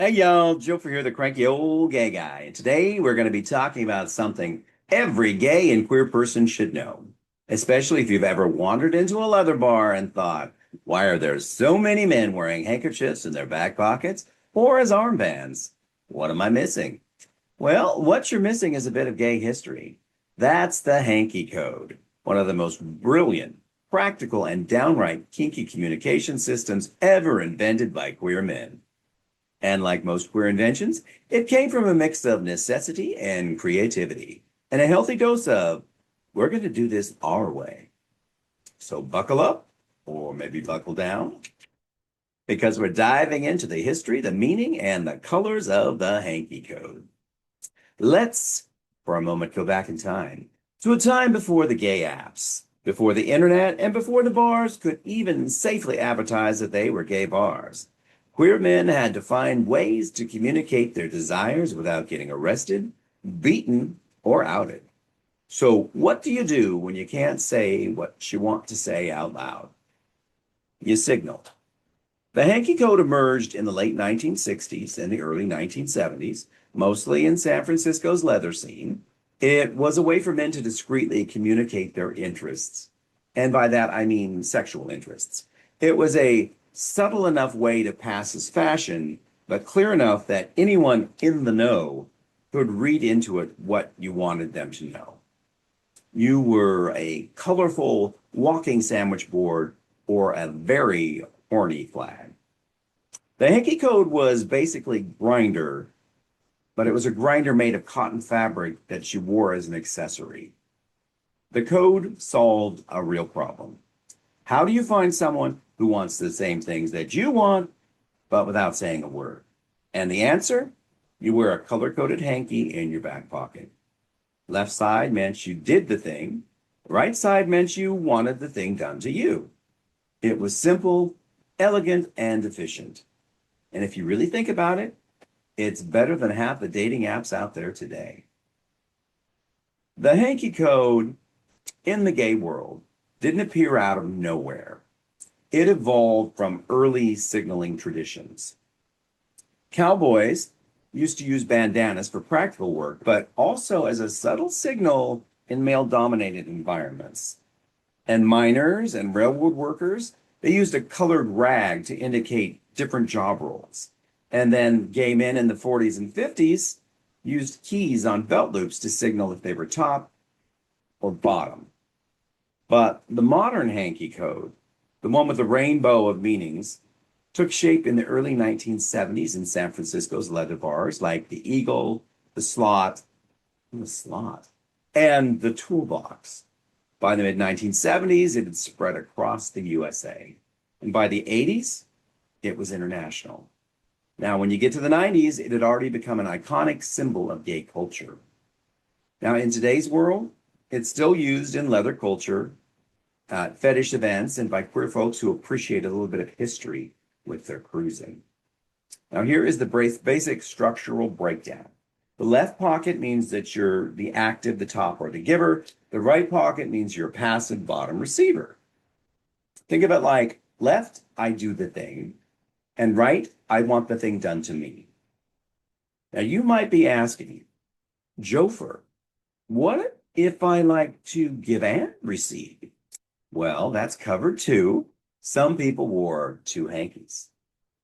Hey y'all, Joe for here, the cranky old gay guy. And today we're going to be talking about something every gay and queer person should know, especially if you've ever wandered into a leather bar and thought, why are there so many men wearing handkerchiefs in their back pockets or as armbands? What am I missing? Well, what you're missing is a bit of gay history. That's the Hanky Code, one of the most brilliant, practical, and downright kinky communication systems ever invented by queer men. And like most queer inventions, it came from a mix of necessity and creativity, and a healthy dose of, we're going to do this our way. So buckle up, or maybe buckle down, because we're diving into the history, the meaning, and the colors of the Hanky Code. Let's, for a moment, go back in time to a time before the gay apps, before the internet, and before the bars could even safely advertise that they were gay bars. Queer men had to find ways to communicate their desires without getting arrested, beaten, or outed. So, what do you do when you can't say what you want to say out loud? You signal. The Hanky Code emerged in the late 1960s and the early 1970s, mostly in San Francisco's leather scene. It was a way for men to discreetly communicate their interests. And by that, I mean sexual interests. It was a subtle enough way to pass as fashion, but clear enough that anyone in the know could read into it what you wanted them to know. You were a colorful walking sandwich board or a very horny flag. The Hanky Code was basically grinder, but it was a grinder made of cotton fabric that you wore as an accessory. The code solved a real problem. How do you find someone who wants the same things that you want, but without saying a word? And the answer? You wear a color-coded hanky in your back pocket. Left side meant you did the thing. Right side meant you wanted the thing done to you. It was simple, elegant, and efficient. And if you really think about it, it's better than half the dating apps out there today. The Hanky Code in the gay world didn't appear out of nowhere. It evolved from early signaling traditions. Cowboys used to use bandanas for practical work, but also as a subtle signal in male-dominated environments. And miners and railroad workers, they used a colored rag to indicate different job roles. And then gay men in the 40s and 50s used keys on belt loops to signal if they were top or bottom. But the modern Hanky Code, the one with the rainbow of meanings, took shape in the early 1970s in San Francisco's leather bars like the Eagle, the Slot, and the Toolbox. By the mid 1970s, it had spread across the USA. And by the 80s, it was international. Now, when you get to the 90s, it had already become an iconic symbol of gay culture. Now, in today's world, it's still used in leather culture, fetish events, and by queer folks who appreciate a little bit of history with their cruising. Now, here is the basic structural breakdown. The left pocket means that you're the active, the top, or the giver. The right pocket means you're a passive bottom receiver. Think of it like left, I do the thing, and right, I want the thing done to me. Now, you might be asking, Jofer, what if I like to give and receive? Well, that's covered too. Some people wore two hankies.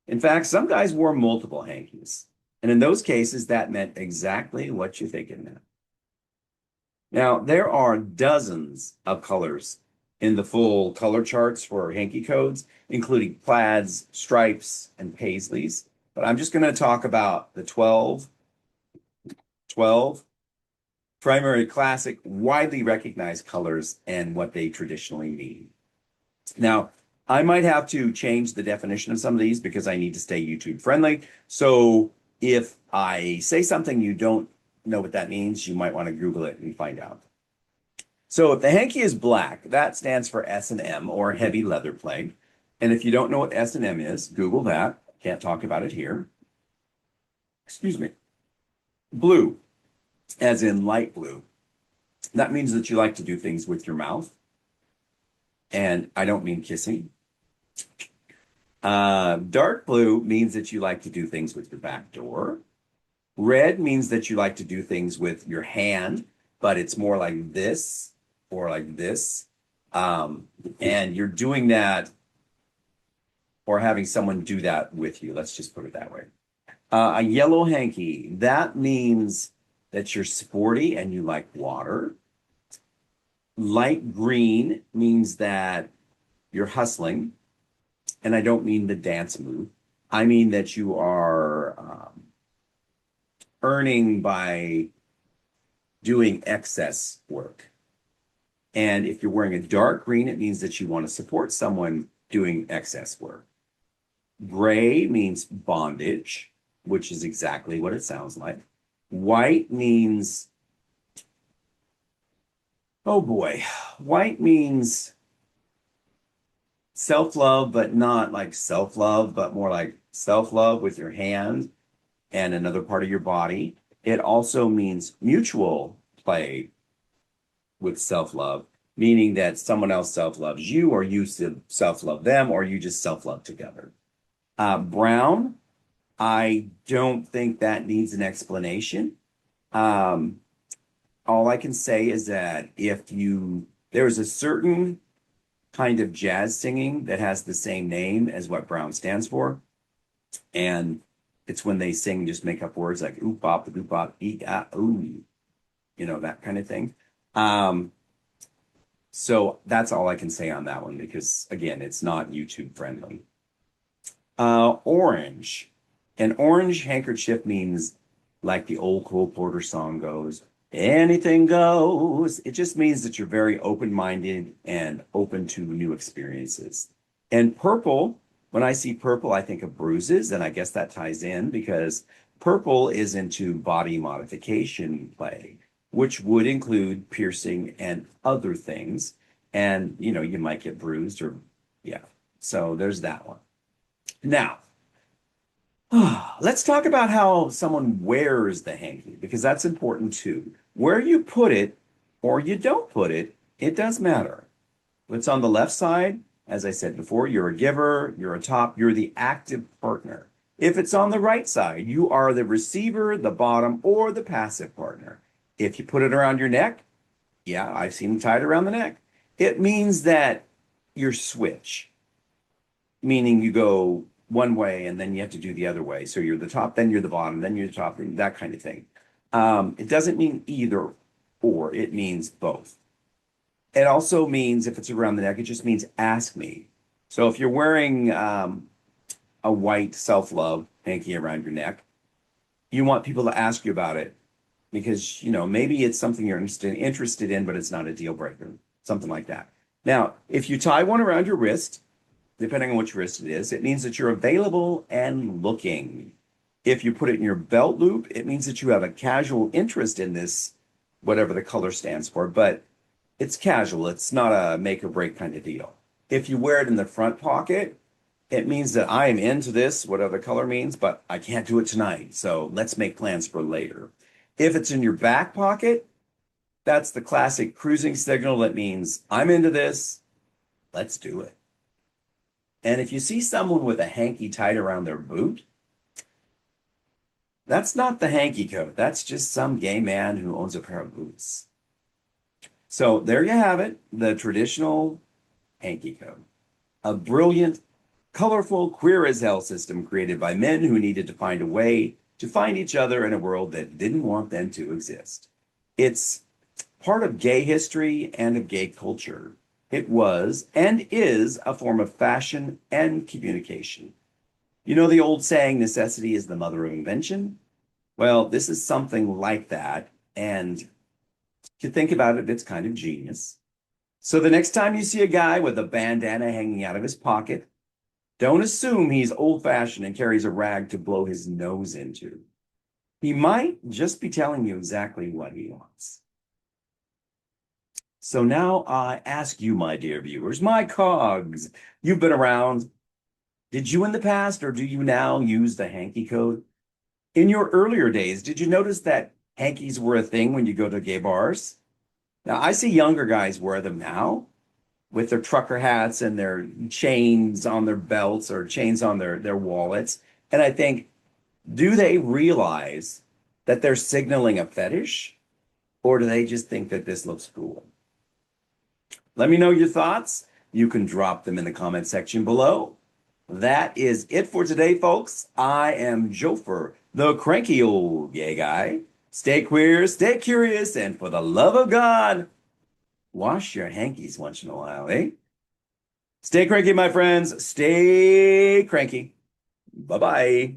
In fact, some guys wore multiple hankies. And in those cases, that meant exactly what you think it meant. Now, there are dozens of colors in the full color charts for hanky codes, including plaids, stripes, and paisleys. But I'm just going to talk about the 12 primary classic, widely recognized colors and what they traditionally mean. Now, I might have to change the definition of some of these because I need to stay YouTube friendly. So if I say something you don't know what that means, you might want to Google it and find out. So if the hanky is black, that stands for S&M or heavy leather plate. And if you don't know what S&M is, Google that. Can't talk about it here. Excuse me. Blue, as in light blue. That means that you like to do things with your mouth. And I don't mean kissing. Dark blue means that you like to do things with your back door. Red means that you like to do things with your hand, but it's more like this or like this. Um, and you're doing that or having someone do that with you. Let's just put it that way. A yellow hanky, that means that you're sporty and you like water. Light green means that you're hustling. And I don't mean the dance move. I mean that you are earning by doing excess work. And if you're wearing a dark green, it means that you want to support someone doing excess work. Gray means bondage, which is exactly what it sounds like. White means, oh boy, white means self-love, but not like self-love, but more like self-love with your hand and another part of your body. It also means mutual play with self-love, meaning that someone else self-loves you, or you self-love them, or you just self-love together. Brown, I don't think that needs an explanation. Um, all I can say is that there's a certain kind of jazz singing that has the same name as what brown stands for. And it's when they sing, just make up words like oop bop, oop bop, ee ah, ooh, that kind of thing. So that's all I can say on that one because, again, it's not YouTube friendly. Orange. An orange handkerchief means, like the old Cole Porter song goes, anything goes. It just means that you're very open-minded and open to new experiences. And purple, when I see purple, I think of bruises, and I guess that ties in because purple is into body modification play, which would include piercing and other things. And, you might get bruised or, yeah. So there's that one. Now, let's talk about how someone wears the hanky because that's important too. Where you put it or you don't put it, it does matter. If it's on the left side, as I said before, you're a giver, you're a top, you're the active partner. If it's on the right side, you are the receiver, the bottom, or the passive partner. If you put it around your neck, yeah, I've seen them tied around the neck. It means that you're switch, meaning you go one way and then you have to do the other way. So you're the top, then you're the bottom, then you're the top, that kind of thing. It doesn't mean either or, it means both. It also means if it's around the neck, it just means ask me. So if you're wearing a white self-love hanky around your neck, you want people to ask you about it because, maybe it's something you're interested in, but it's not a deal breaker, something like that. Now, if you tie one around your wrist, depending on which wrist it is, it means that you're available and looking. If you put it in your belt loop, it means that you have a casual interest in this, whatever the color stands for, but it's casual. It's not a make or break kind of deal. If you wear it in the front pocket, it means that I am into this, whatever the color means, but I can't do it tonight. So let's make plans for later. If it's in your back pocket, that's the classic cruising signal that means I'm into this. Let's do it. And if you see someone with a hanky tied around their boot, that's not the hanky code. That's just some gay man who owns a pair of boots. So there you have it, the traditional hanky code. A brilliant, colorful, queer as hell system created by men who needed to find a way to find each other in a world that didn't want them to exist. It's part of gay history and of gay culture. It was and is a form of fashion and communication. You know the old saying, necessity is the mother of invention? Well, this is something like that. And if you think about it, it's kind of genius. So the next time you see a guy with a bandana hanging out of his pocket, don't assume he's old-fashioned and carries a rag to blow his nose into. He might just be telling you exactly what he wants. So now I ask you, my dear viewers, my cogs, you've been around. Did you in the past or do you now use the hanky code? In your earlier days, did you notice that hankies were a thing when you go to gay bars? Now, I see younger guys wear them now, with their trucker hats and their chains on their belts or chains on their wallets. And I think, do they realize that they're signaling a fetish, or do they just think that this looks cool? Let me know your thoughts. You can drop them in the comment section below. That is it for today, folks. I am Jofer, the cranky old gay guy. Stay queer, stay curious, and for the love of God, wash your hankies once in a while, eh? Stay cranky, my friends. Stay cranky. Bye-bye.